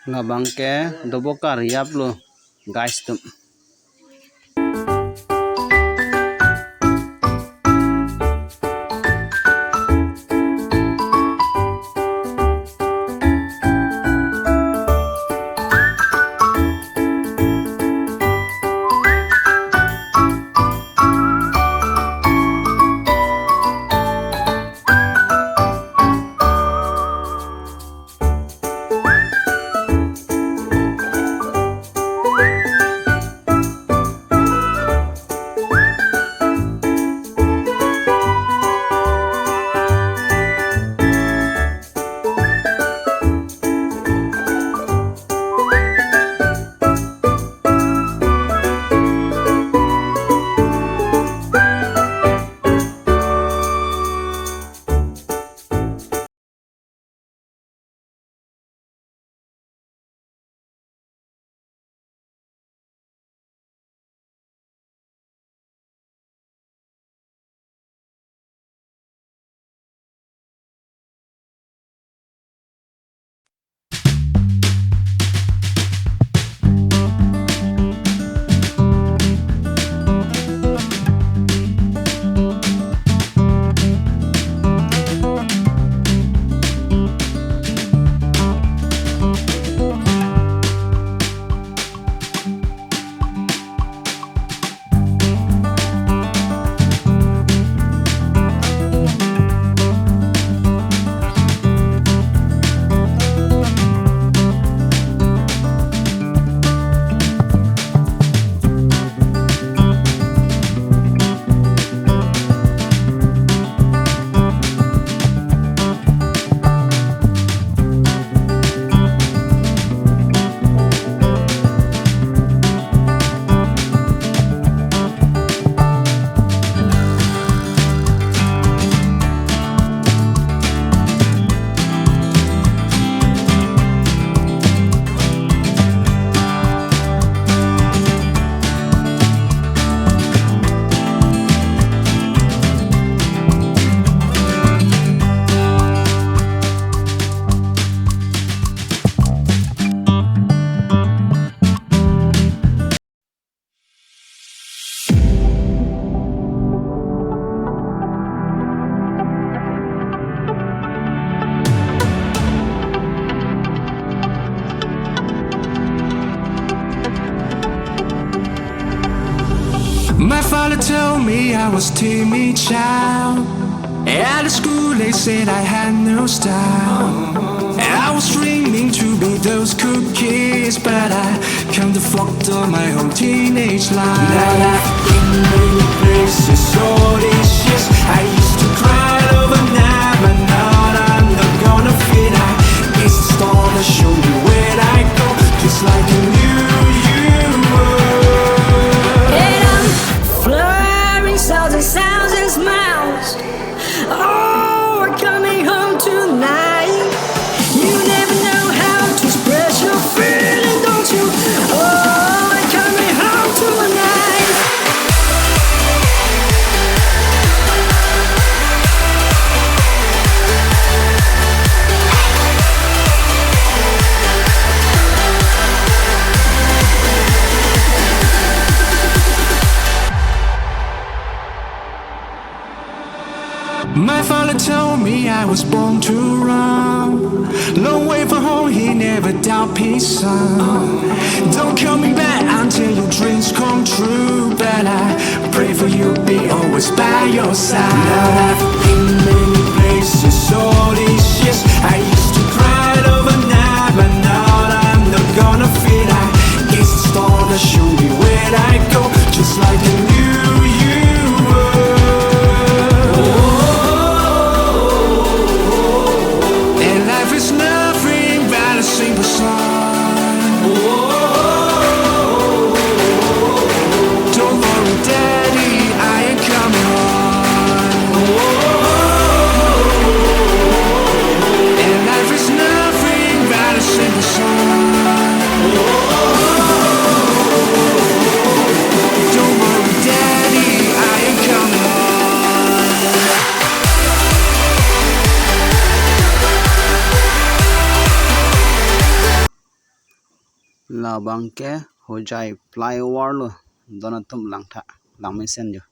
Ngabang ke Dokmoka riap lo guys tum. My father told me I was timid child. At school they said I had no style. I was dreaming to be those cool kids, but I can't afford my whole teenage life. Now I've been many places all these years. I used to cry overnight, but now I'm not gonna fit. I guess the star that show me where I go, just like a new you were. And I'm flying sounds and sounds and smiles. Oh, we're coming home tonight. You never know how to express your feeling, don't you? Oh, we're coming home tonight. My father told me I was born to run. Long way from home, he never doubt his son. Don't call me back until your dreams come true. But I pray for you, be always by your side. Now I've been many places all these years. I used to cry overnight, but now I'm not gonna fit. I guess the star that show me where I go, just like a new you were. It's nothing but a simple song. Don't worry, Daddy, I ain't coming home. la bang ke Hojai flyover lo donatum lang tha lang mai sen jo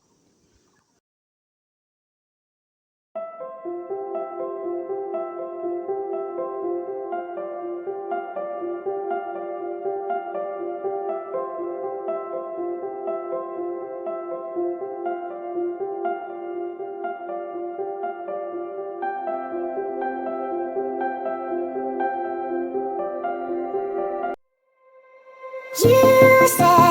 You said